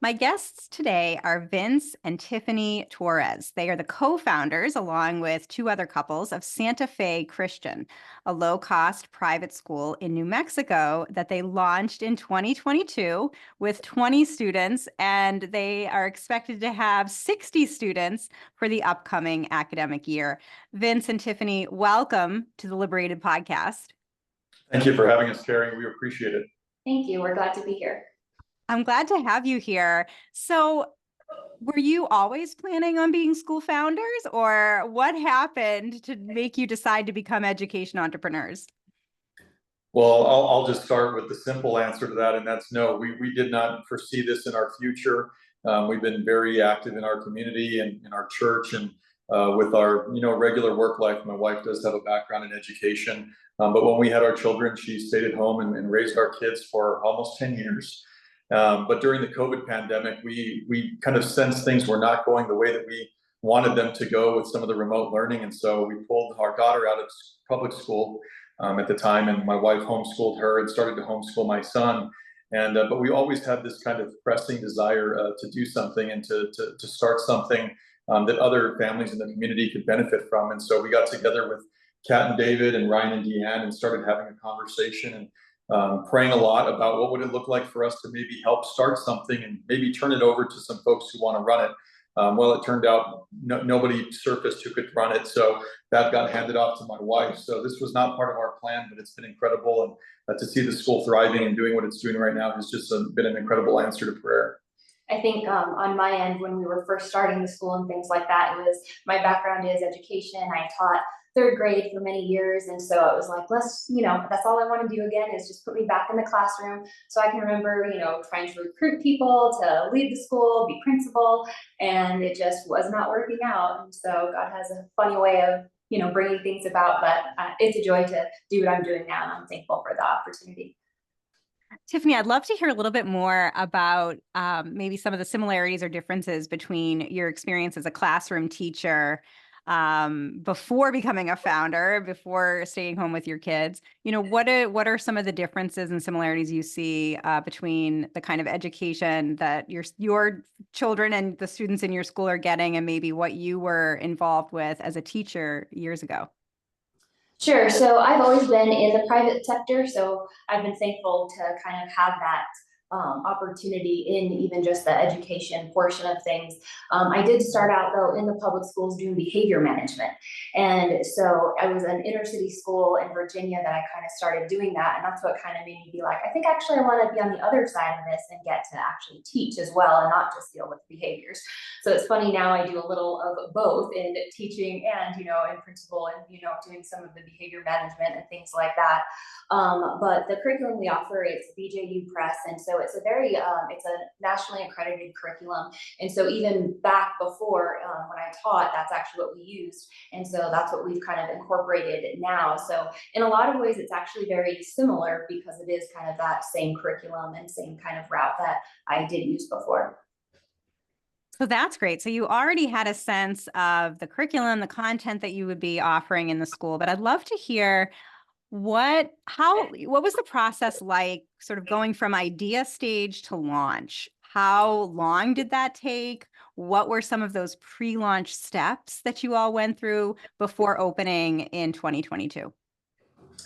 My guests today are Vince and Tiffany Torres. They are the co-founders, along with two other couples, of Santa Fe Christian, a low-cost private school in New Mexico that they launched in 2022 with 20 students, and they are expected to have 60 students for the upcoming academic year. Vince and Tiffany, welcome to the LiberatED podcast. Thank you for having us, Kerry. We appreciate it. Thank you. We're glad to be here. I'm glad to have you here. So, were you always planning on being school founders, or what happened to make you decide to become education entrepreneurs? Well, I'll just start with the simple answer to that, and that's no. We did not foresee this in our future. We've been very active in our community and in our church, and with our regular work life. My wife does have a background in education, but when we had our children, she stayed at home and raised our kids for almost 10 years. But during the COVID pandemic, we kind of sensed things were not going the way that we wanted them to go with some of the remote learning. And so we pulled our daughter out of public school at the time, and my wife homeschooled her and started to homeschool my son. And but we always had this kind of pressing desire to do something and to start something that other families in the community could benefit from. And so we got together with Kat and David and Ryan and Deanne and started having a conversation and praying a lot about what would it look like for us to maybe help start something and maybe turn it over to some folks who want to run it. Well, it turned out nobody surfaced who could run it, so that got handed off to my wife. So this was not part of our plan, but it's been incredible, and to see the school thriving and doing what it's doing right now has just been an incredible answer to prayer. I think on my end, when we were first starting the school and things like that, my background is education. I taught third grade for many years. And so it was like, that's all I want to do again is just put me back in the classroom. So I can remember, trying to recruit people to lead the school, be principal, and it just was not working out. And so God has a funny way of, bringing things about, but it's a joy to do what I'm doing now. And I'm thankful for the opportunity. Tiffany, I'd love to hear a little bit more about maybe some of the similarities or differences between your experience as a classroom teacher before becoming a founder, before staying home with your kids. What are some of the differences and similarities you see between the kind of education that your children and the students in your school are getting, and maybe what you were involved with as a teacher years ago? Sure. So I've always been in the private sector, so I've been thankful to kind of have that opportunity in even just the education portion of things. I did start out though in the public schools doing behavior management. And so I was an inner city school in Virginia that I kind of started doing that. And that's what kind of made me be like, I think actually I want to be on the other side of this and get to actually teach as well and not just deal with behaviors. So it's funny now I do a little of both in teaching and, in principal and, doing some of the behavior management and things like that. But the curriculum we offer is BJU Press. And so it's a very, it's a nationally accredited curriculum. And so even back before when I taught, that's actually what we used. And so that's what we've kind of incorporated now. So in a lot of ways, it's actually very similar because it is kind of that same curriculum and same kind of route that I did use before. So that's great. So you already had a sense of the curriculum, the content that you would be offering in the school, but I'd love to hear what was the process like, sort of going from idea stage to launch? How long did that take? What were some of those pre-launch steps that you all went through before opening in 2022?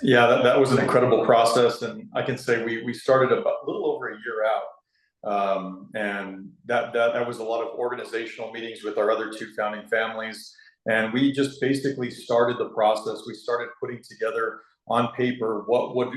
Yeah, that was an incredible process, and I can say we started about a little over a year out, and that was a lot of organizational meetings with our other two founding families, and we just basically started the process. We started putting together on paper what would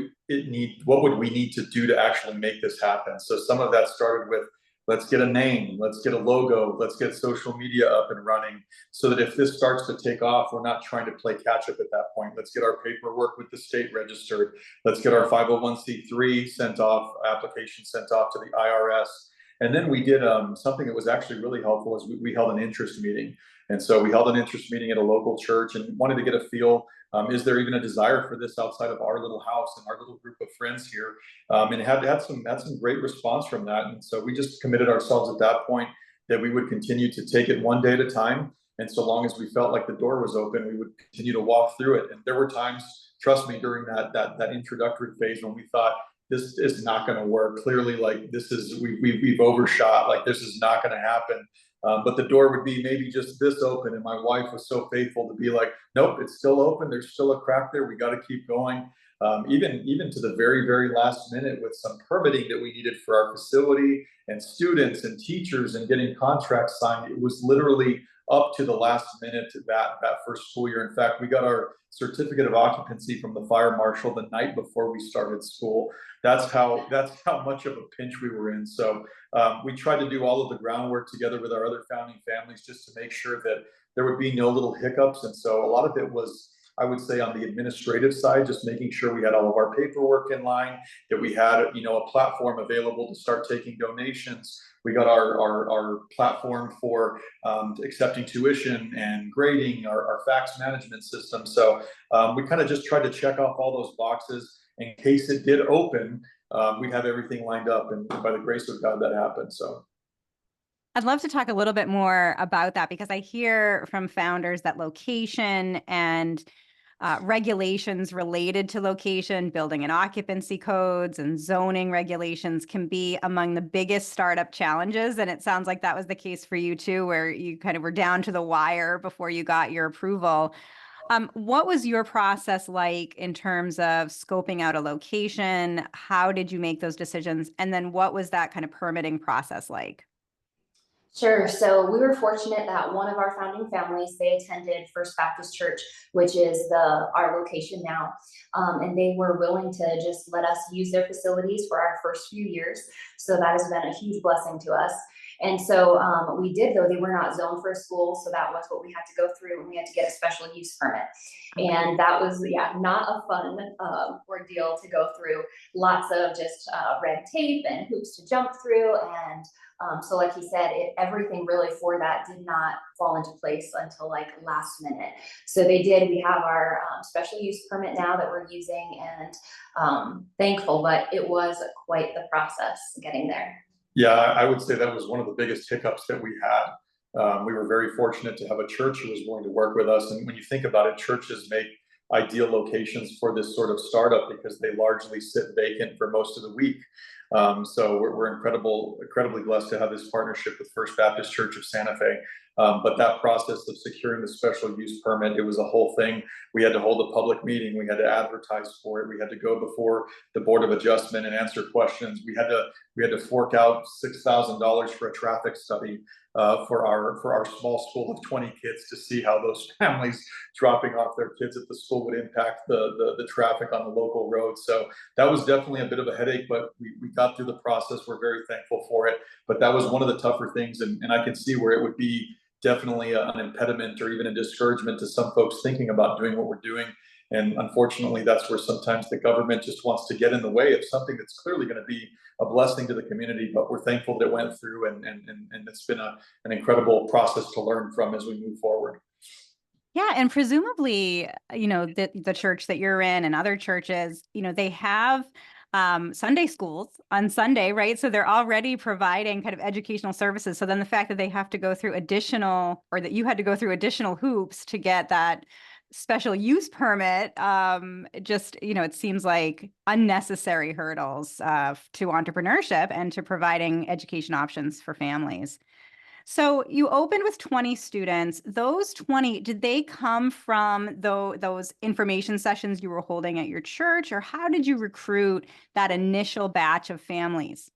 we need to do to actually make this happen. So some of that started with, let's get a name, let's get a logo, let's get social media up and running, so that if this starts to take off, we're not trying to play catch up at that point. Let's get our paperwork with the state registered. Let's get our 501c3 application sent off to the IRS. And then we did something that was actually really helpful, is we held an interest meeting. And so we held an interest meeting at a local church and wanted to get a feel, is there even a desire for this outside of our little house and our little group of friends here? And had some great response from that. And so we just committed ourselves at that point that we would continue to take it one day at a time. And so long as we felt like the door was open, we would continue to walk through it. And there were times, trust me, during that introductory phase when we thought, this is not going to work. Clearly, like we've overshot, like this is not going to happen. But the door would be maybe just this open. And my wife was so faithful to be like, nope, it's still open. There's still a crack there. We got to keep going. Even to the very, very last minute with some permitting that we needed for our facility and students and teachers and getting contracts signed. It was literally up to the last minute that first school year. In fact, we got our certificate of occupancy from the fire marshal the night before we started school. That's how much of a pinch we were in. So we tried to do all of the groundwork together with our other founding families just to make sure that there would be no little hiccups. And so a lot of it was, I would say, on the administrative side, just making sure we had all of our paperwork in line, that we had, a platform available to start taking donations. We got our platform for accepting tuition and grading, our fax management system. So we kind of just tried to check off all those boxes in case it did open. We'd have everything lined up, and by the grace of God, that happened. So I'd love to talk a little bit more about that, because I hear from founders that location and regulations related to location, building and occupancy codes, and zoning regulations can be among the biggest startup challenges. And it sounds like that was the case for you too, where you kind of were down to the wire before you got your approval. What was your process like in terms of scoping out a location? How did you make those decisions? And then what was that kind of permitting process like? Sure. So we were fortunate that one of our founding families, they attended First Baptist Church, which is our location now. And they were willing to just let us use their facilities for our first few years. So that has been a huge blessing to us. And so we did, though they were not zoned for a school. So that was what we had to go through, and we had to get a special use permit. And that was, not a fun ordeal to go through. Lots of just red tape and hoops to jump through. And so like he said, everything really for that did not fall into place until like last minute. So we have our special use permit now that we're using, and thankful, but it was quite the process getting there. yeah, I would say that was one of the biggest hiccups that we had. We were very fortunate to have a church who was willing to work with us. And when you think about it, churches make ideal locations for this sort of startup because they largely sit vacant for most of the week. So we're incredibly blessed to have this partnership with First Baptist Church of Santa Fe. But that process of securing the special use permit, it was a whole thing. We had to hold a public meeting. We had to advertise for it. We had to go before the Board of Adjustment and answer questions. We had to fork out $6,000 for a traffic study for our small school of 20 kids to see how those families dropping off their kids at the school would impact the traffic on the local road. So that was definitely a bit of a headache, but we got through the process. We're very thankful for it. But that was one of the tougher things, and I can see where it would be definitely an impediment or even a discouragement to some folks thinking about doing what we're doing. And unfortunately, that's where sometimes the government just wants to get in the way of something that's clearly going to be a blessing to the community. But we're thankful that it went through, and it's been an incredible process to learn from as we move forward. Yeah, and presumably, the church that you're in and other churches, they have Sunday schools on Sunday, right? So they're already providing kind of educational services. So then the fact that they have to go through that you had to go through additional hoops to get that special use permit, it seems like unnecessary hurdles to entrepreneurship and to providing education options for families. So you opened with 20 students. Those 20, did they come from those information sessions you were holding at your church, or how did you recruit that initial batch of families?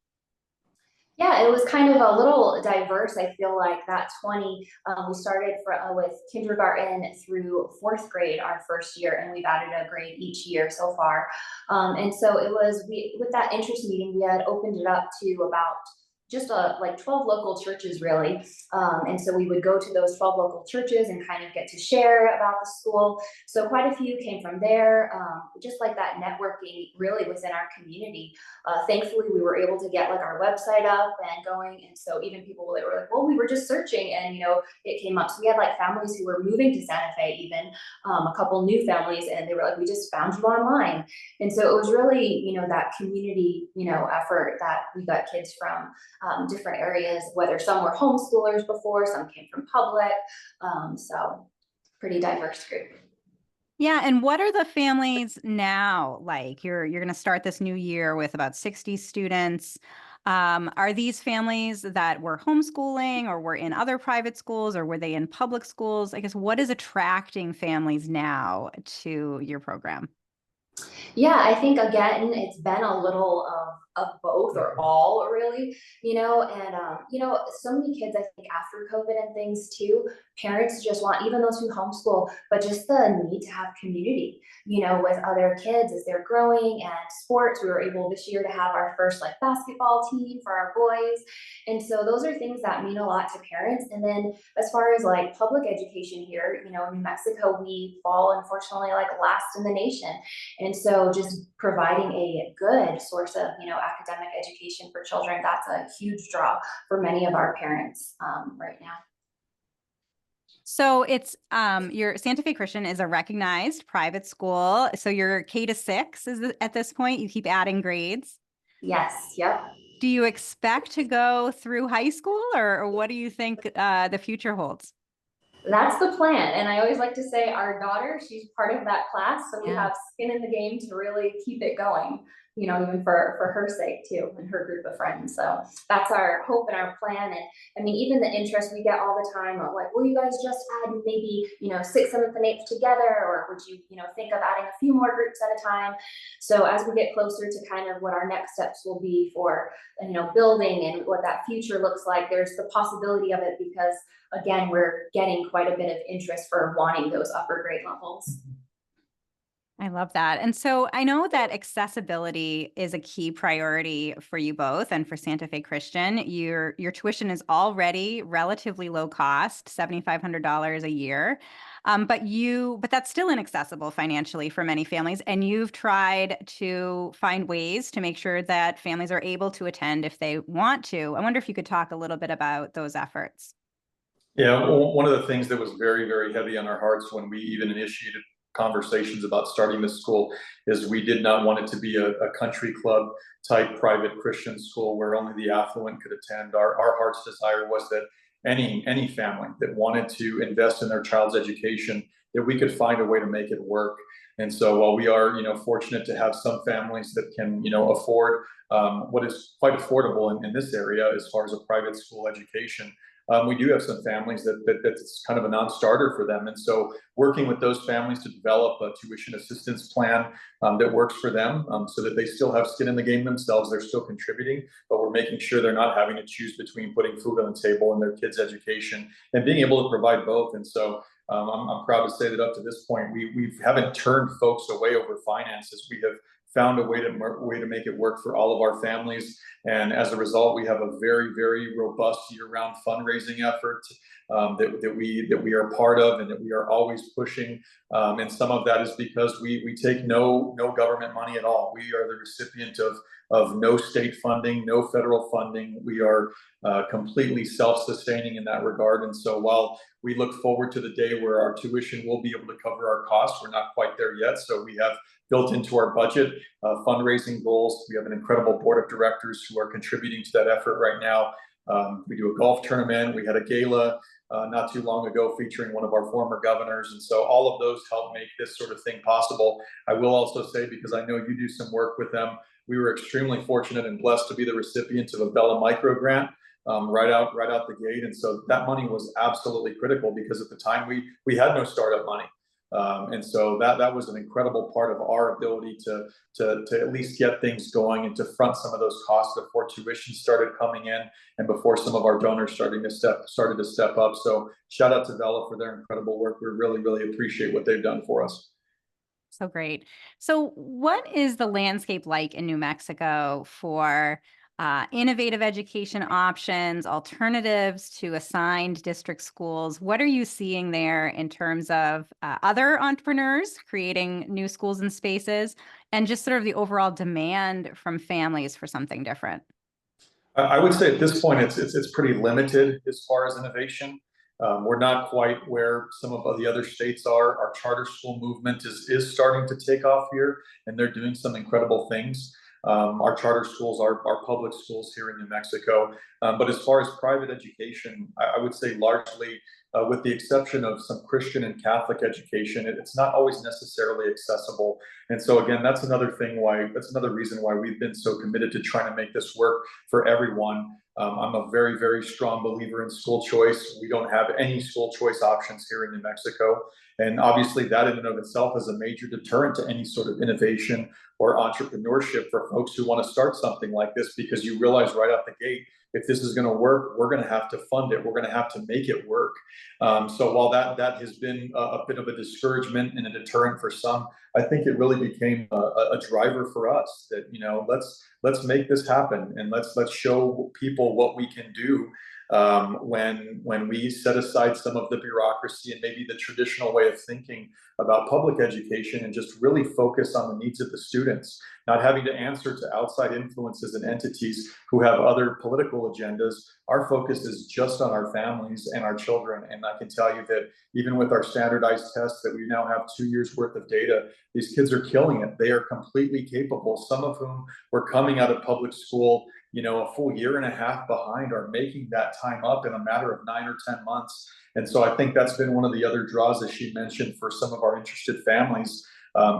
Yeah, it was kind of a little diverse. I feel like that 20, we started with kindergarten through fourth grade our first year, and we've added a grade each year so far. And so it was, with that interest meeting, we had opened it up to about just like 12 local churches, really. And so we would go to those 12 local churches and kind of get to share about the school. So quite a few came from there, just like that networking really within our community. Thankfully, we were able to get like our website up and going. And so even people that were like, well, we were just searching and, it came up. So we had like families who were moving to Santa Fe, even a couple new families, and they were like, we just found you online. And so it was really, that community, effort that we got kids from different areas, whether some were homeschoolers before, some came from public. So pretty diverse group. Yeah, and what are the families now like? You're going to start this new year with about 60 students. Are these families that were homeschooling or were in other private schools or were they in public schools? I guess what is attracting families now to your program? Yeah, I think again, it's been a little of both or all really, so many kids, I think after COVID and things too, parents just want, even those who homeschool, but just the need to have community, with other kids as they're growing and sports. We were able this year to have our first like basketball team for our boys. And so those are things that mean a lot to parents. And then as far as like public education here, in New Mexico, we fall unfortunately like last in the nation. And so just providing a good source of, academic education for children, that's a huge draw for many of our parents right now. So it's your Santa Fe Christian is a recognized private school. So you're K-6 at this point. You keep adding grades. Yes, yep. Do you expect to go through high school, or what do you think the future holds? That's the plan. And I always like to say our daughter, she's part of that class. So we Yeah. have skin in the game to really keep it going, even for her sake too, and her group of friends. So that's our hope and our plan. And I mean, even the interest we get all the time of like, will you guys just add maybe, 6th, 7th, and 8th together? Or would you, think of adding a few more groups at a time? So as we get closer to kind of what our next steps will be for, building and what that future looks like, there's the possibility of it because again, we're getting quite a bit of interest for wanting those upper grade levels. I love that. And so I know that accessibility is a key priority for you both and for Santa Fe Christian. Your tuition is already relatively low cost, $7,500 a year. But that's still inaccessible financially for many families. And you've tried to find ways to make sure that families are able to attend if they want to. I wonder if you could talk a little bit about those efforts. Yeah, well, one of the things that was very, very heavy on our hearts when we even initiated conversations about starting this school is we did not want it to be a country club type private Christian school where only the affluent could attend. Our heart's desire was that any family that wanted to invest in their child's education, that we could find a way to make it work. And so while we are, fortunate to have some families that can, afford what is quite affordable in this area as far as a private school education, we do have some families that's kind of a non-starter for them. And so working with those families to develop a tuition assistance plan that works for them so that they still have skin in the game themselves, they're still contributing, but we're making sure they're not having to choose between putting food on the table and their kids' education and being able to provide both. And so I'm proud to say that up to this point, we haven't turned folks away over finances. We have found a way to make it work for all of our families. And as a result, we have a very, very robust year-round fundraising effort that we are part of and that we are always pushing. And some of that is because we take no government money at all. We are the recipient of no state funding, no federal funding. We are completely self-sustaining in that regard. And so while we look forward to the day where our tuition will be able to cover our costs, we're not quite there yet. So we have built into our budget fundraising goals. We have an incredible board of directors who are contributing to that effort right now. We do a golf tournament. We had a gala not too long ago featuring one of our former governors. And so all of those help make this sort of thing possible. I will also say, because I know you do some work with them, we were extremely fortunate and blessed to be the recipients of a Bella Micro grant right out the gate. And so that money was absolutely critical because at the time we had no startup money. And so that was an incredible part of our ability to at least get things going and to front some of those costs before tuition started coming in and before some of our donors started to step up. So shout out to Bella for their incredible work. We really, really appreciate what they've done for us. So great. So what is the landscape like in New Mexico for innovative education options, alternatives to assigned district schools? What are you seeing there in terms of other entrepreneurs creating new schools and spaces and just sort of the overall demand from families for something different? I would say at this point, it's pretty limited as far as innovation. We're not quite where some of the other states are. Our charter school movement is starting to take off here, and they're doing some incredible things. our charter schools, our public schools here in New Mexico. But as far as private education, I would say largely, with the exception of some Christian and Catholic education, it's not always necessarily accessible. And so again, that's another reason why we've been so committed to trying to make this work for everyone. I'm a very, very strong believer in school choice. We don't have any school choice options here in New Mexico. And obviously that in and of itself is a major deterrent to any sort of innovation or entrepreneurship for folks who want to start something like this, because you realize right out the gate, if this is going to work, we're going to have to fund it. We're going to have to make it work. So while that has been a bit of a discouragement and a deterrent for some, I think it really became a driver for us that, you know, let's make this happen, and let's show people what we can do when we set aside some of the bureaucracy and maybe the traditional way of thinking about public education and just really focus on the needs of the students, not having to answer to outside influences and entities who have other political agendas. Our focus is just on our families and our children. And I can tell you that even with our standardized tests that we now have 2 years worth of data, these kids are killing it. They are completely capable. Some of whom were coming out of public school, you know, a full year and a half behind, are making that time up in a matter of 9 or 10 months. And so I think that's been one of the other draws, as she mentioned, for some of our interested families,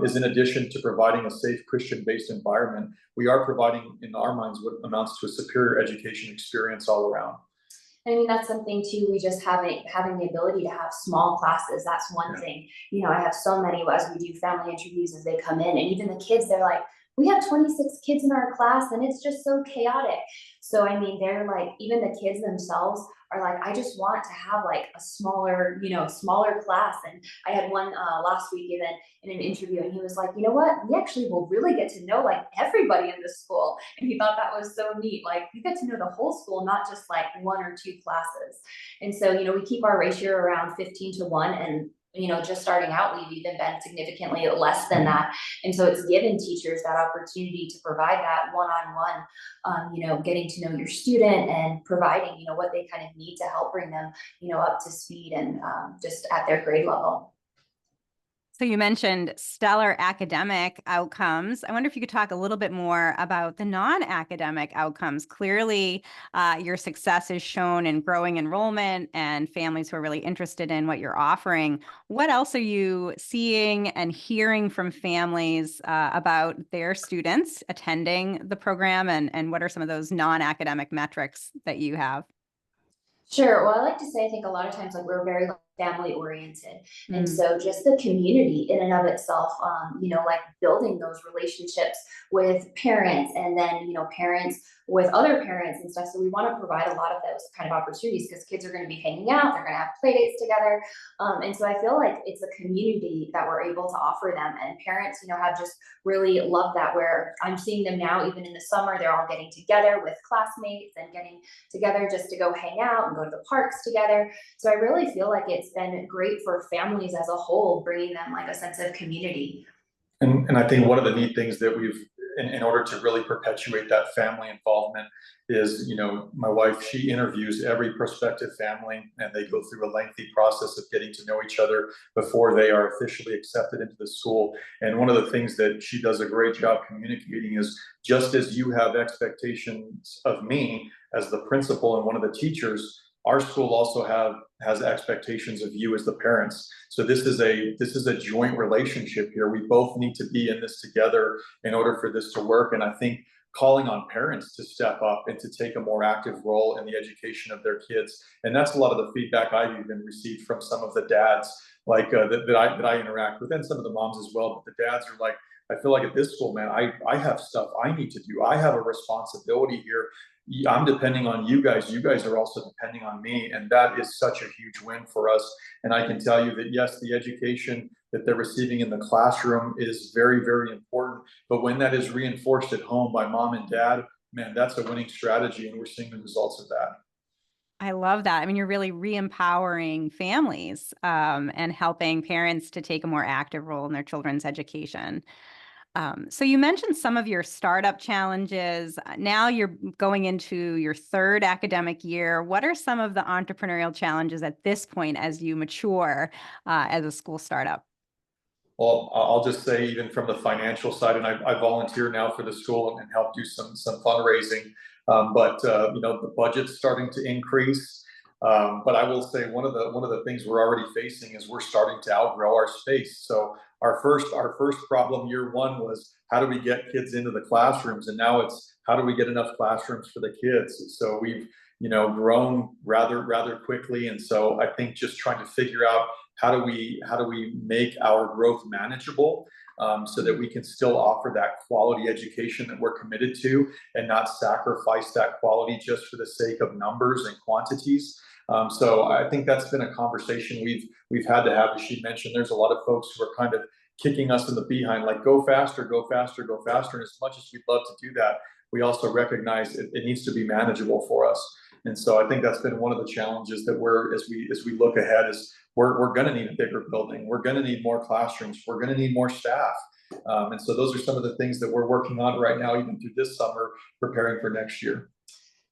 is in addition to providing a safe Christian-based environment, we are providing, in our minds, what amounts to a superior education experience all around. I mean, that's something too, we just having the ability to have small classes, that's one thing. You know, I have so many, as we do family interviews as they come in, and even the kids, they're like, we have 26 kids in our class and it's just so chaotic. So, I mean, they're like, even the kids themselves are like, I just want to have like a smaller, you know, smaller class. And I had one last week even in an interview, and he was like, you know what, we actually will really get to know like everybody in the school. And he thought that was so neat. Like, you get to know the whole school, not just like 1 or 2 classes. And so, you know, we keep our ratio around 15-1, and you know, just starting out, we've even been significantly less than that. And so it's given teachers that opportunity to provide that one-on-one, you know, getting to know your student and providing, you know, what they kind of need to help bring them, you know, up to speed and just at their grade level. So you mentioned stellar academic outcomes. I wonder if you could talk a little bit more about the non-academic outcomes. Clearly, your success is shown in growing enrollment and families who are really interested in what you're offering. What else are you seeing and hearing from families about their students attending the program, and what are some of those non-academic metrics that you have? Sure. Well, I like to say, I think a lot of times, like, we're very family oriented. And so just the community in and of itself, you know, like building those relationships with parents, and then, you know, parents with other parents and stuff. So we want to provide a lot of those kind of opportunities, because kids are going to be hanging out, they're going to have play dates together. And so I feel like it's a community that we're able to offer them, and parents, you know, have just really loved that, where I'm seeing them now, even in the summer, they're all getting together with classmates and getting together just to go hang out and go to the parks together. So I really feel like it's been great for families as a whole, bringing them like a sense of community. And I think one of the neat things that we've, in order to really perpetuate that family involvement, is, you know, my wife, she interviews every prospective family, and they go through a lengthy process of getting to know each other before they are officially accepted into the school. And one of the things that she does a great job communicating is, just as you have expectations of me as the principal and one of the teachers, our school also has expectations of you as the parents. So this is a joint relationship here. We both need to be in this together in order for this to work. And I think calling on parents to step up and to take a more active role in the education of their kids. And that's a lot of the feedback I've even received from some of the dads, like that I interact with, and some of the moms as well. But the dads are like, I feel like at this school, man, I have stuff I need to do. I have a responsibility here. I'm depending on you guys. You guys are also depending on me. And that is such a huge win for us. And I can tell you that, yes, the education that they're receiving in the classroom is very, very important. But when that is reinforced at home by mom and dad, man, that's a winning strategy. And we're seeing the results of that. I love that. I mean, you're really re-empowering families and helping parents to take a more active role in their children's education. So you mentioned some of your startup challenges. Now you're going into your 3rd academic year. What are some of the entrepreneurial challenges at this point as you mature as a school startup? Well, I'll just say, even from the financial side, and I volunteer now for the school and help do some fundraising. But you know, the budget's starting to increase. But I will say one of the things we're already facing is we're starting to outgrow our space. So our first problem year one was, how do we get kids into the classrooms, and now it's, how do we get enough classrooms for the kids? So we've, you know, grown rather quickly, and so I think just trying to figure out how do we make our growth manageable, so that we can still offer that quality education that we're committed to, and not sacrifice that quality just for the sake of numbers and quantities. So I think that's been a conversation we've had to have. As she mentioned, there's a lot of folks who are kind of kicking us in the behind, like, go faster, go faster, go faster. And as much as we'd love to do that, we also recognize it needs to be manageable for us. And so I think that's been one of the challenges that we're, as we look ahead, is we're going to need a bigger building. We're going to need more classrooms. We're going to need more staff. And so those are some of the things that we're working on right now, even through this summer, preparing for next year.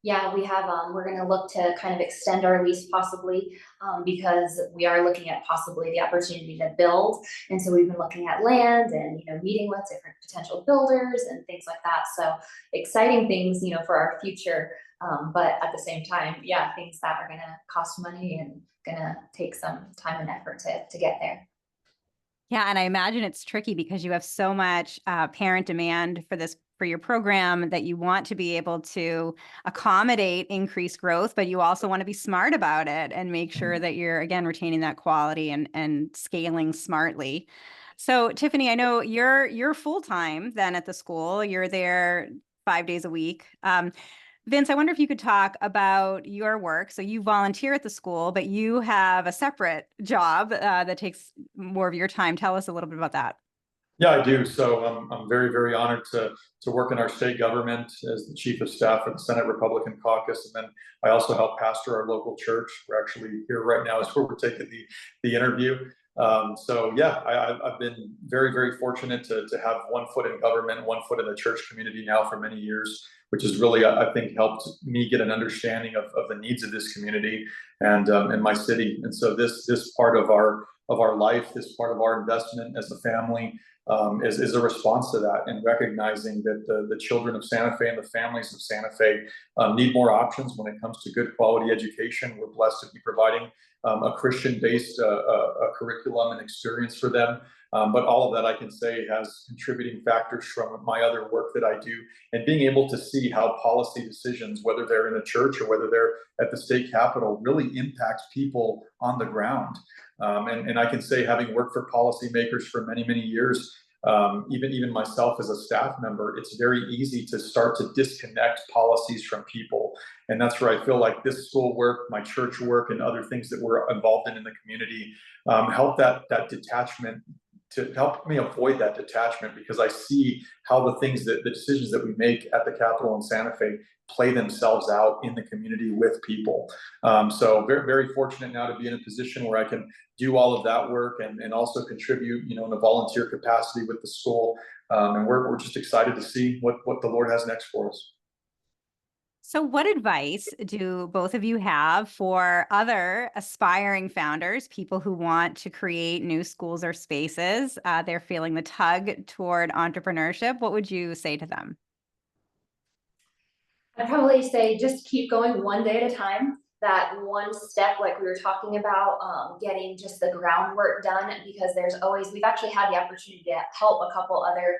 Yeah, we have, we're going to look to kind of extend our lease possibly, because we are looking at possibly the opportunity to build. And so we've been looking at land and, you know, meeting with different potential builders and things like that. So exciting things, you know, for our future. But at the same time, yeah, things that are going to cost money and going to take some time and effort to get there. Yeah, and I imagine it's tricky because you have so much parent demand for your program, that you want to be able to accommodate increased growth, but you also want to be smart about it and make sure that you're, again, retaining that quality and scaling smartly. So Tiffany, I know you're full-time then at the school. You're there 5 days a week. Vince, I wonder if you could talk about your work. So you volunteer at the school, but you have a separate job that takes more of your time. Tell us a little bit about that. Yeah, I do. So I'm very honored to work in our state government as the chief of staff for the Senate Republican Caucus, and then I also help pastor our local church. We're actually here right now, is where we're taking the interview. So yeah, I've been very fortunate to have one foot in government, one foot in the church community now for many years, which has really, I think, helped me get an understanding of the needs of this community and my city. And so this part of our life, this part of our investment as a family, is a response to that, and recognizing that the children of Santa Fe and the families of Santa Fe need more options when it comes to good quality education. We're blessed to be providing a Christian-based curriculum and experience for them. But all of that, I can say, has contributing factors from my other work that I do, and being able to see how policy decisions, whether they're in a church or whether they're at the state capitol, really impacts people on the ground. And I can say, having worked for policymakers for many years, even myself as a staff member, it's very easy to start to disconnect policies from people. And that's where I feel like this school work, my church work, and other things that we're involved in the community help that detachment, to help me avoid that detachment, because I see how the decisions that we make at the Capitol in Santa Fe play themselves out in the community with people. So very fortunate now to be in a position where I can do all of that work and also contribute, you know, in a volunteer capacity with the school. And we're just excited to see what the Lord has next for us. So what advice do both of you have for other aspiring founders, people who want to create new schools or spaces? They're feeling the tug toward entrepreneurship. What would you say to them? I'd probably say just keep going one day at a time. That one step, like we were talking about, getting just the groundwork done, because we've actually had the opportunity to help a couple other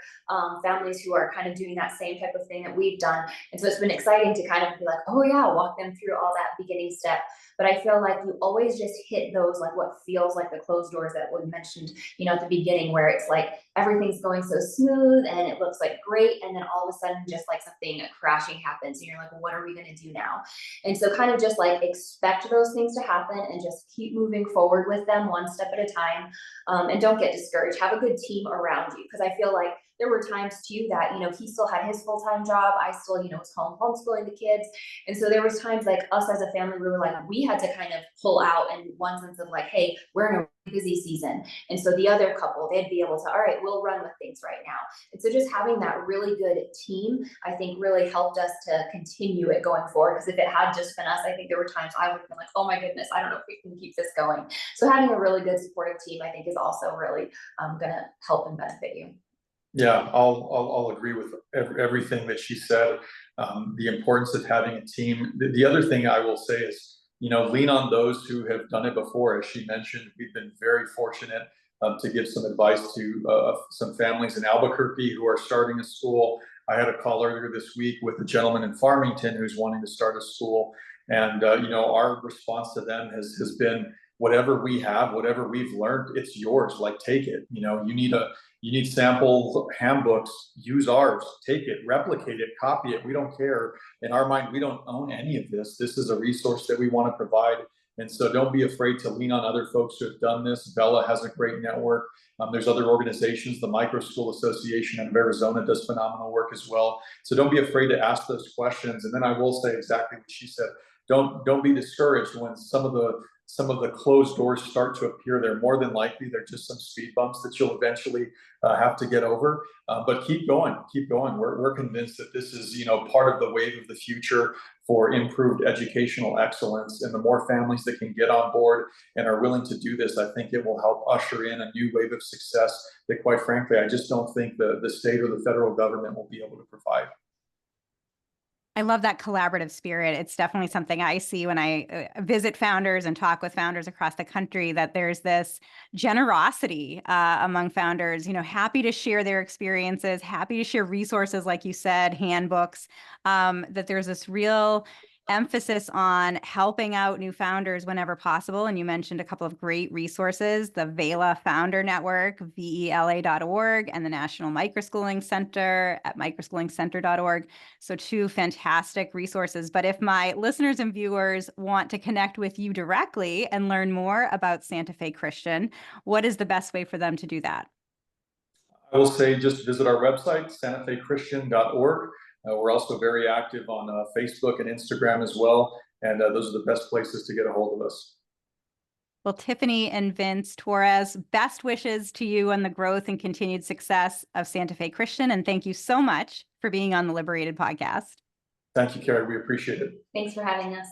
families who are kind of doing that same type of thing that we've done. And so it's been exciting to kind of be like, oh yeah, walk them through all that beginning step. But I feel like you always just hit those, like what feels like the closed doors that we mentioned, you know, at the beginning, where it's like everything's going so smooth and it looks like great. And then all of a sudden, just like something crashing happens and you're like, well, what are we going to do now? And so kind of just like expect those things to happen and just keep moving forward with them one step at a time. And don't get discouraged. Have a good team around you, because I feel like there were times too that, he still had his full-time job. I still, was home homeschooling the kids. And so there was times like us as a family, we were like, we had to kind of pull out in one sense of like, hey, we're in a busy season. And so the other couple, they'd be able to, all right, we'll run with things right now. And so just having that really good team, I think really helped us to continue it going forward. Because if it had just been us, I think there were times I would have been like, oh my goodness, I don't know if we can keep this going. So having a really good supportive team, I think, is also really going to help and benefit you. Yeah, I'll agree with everything that she said. The importance of having a team. The other thing I will say is, lean on those who have done it before. As she mentioned, we've been very fortunate to give some advice to some families in Albuquerque who are starting a school. I had a call earlier this week with a gentleman in Farmington who's wanting to start a school. And, our response to them has been, whatever we have, whatever we've learned, it's yours. Like, take it. You need sample handbooks, use ours, take it, replicate it, copy it. We don't care. In our mind, we don't own any of this. This is a resource that we want to provide. And so don't be afraid to lean on other folks who have done this. Bella has a great network. There's other organizations. The Micro School Association of Arizona does phenomenal work as well. So don't be afraid to ask those questions. And then I will say exactly what she said. Don't be discouraged when some of the closed doors start to appear. They're more than likely, they're just some speed bumps that you'll eventually have to get over. But keep going. We're convinced that this is, part of the wave of the future for improved educational excellence. And the more families that can get on board and are willing to do this, I think it will help usher in a new wave of success that, quite frankly, I just don't think the state or the federal government will be able to provide. I love that collaborative spirit. It's definitely something I see when I visit founders and talk with founders across the country, that there's this generosity among founders, happy to share their experiences, happy to share resources, like you said, handbooks, that there's this real emphasis on helping out new founders whenever possible. And you mentioned a couple of great resources, the VELA Founder Network, VELA.org, and the National Microschooling Center at microschoolingcenter.org. So 2 fantastic resources. But if my listeners and viewers want to connect with you directly and learn more about Santa Fe Christian, what is the best way for them to do that? I will say just visit our website, santafechristian.org. We're also very active on Facebook and Instagram as well. And those are the best places to get a hold of us. Well, Tiffany and Vince Torres, best wishes to you on the growth and continued success of Santa Fe Christian. And thank you so much for being on the LiberatED podcast. Thank you, Kerry. We appreciate it. Thanks for having us.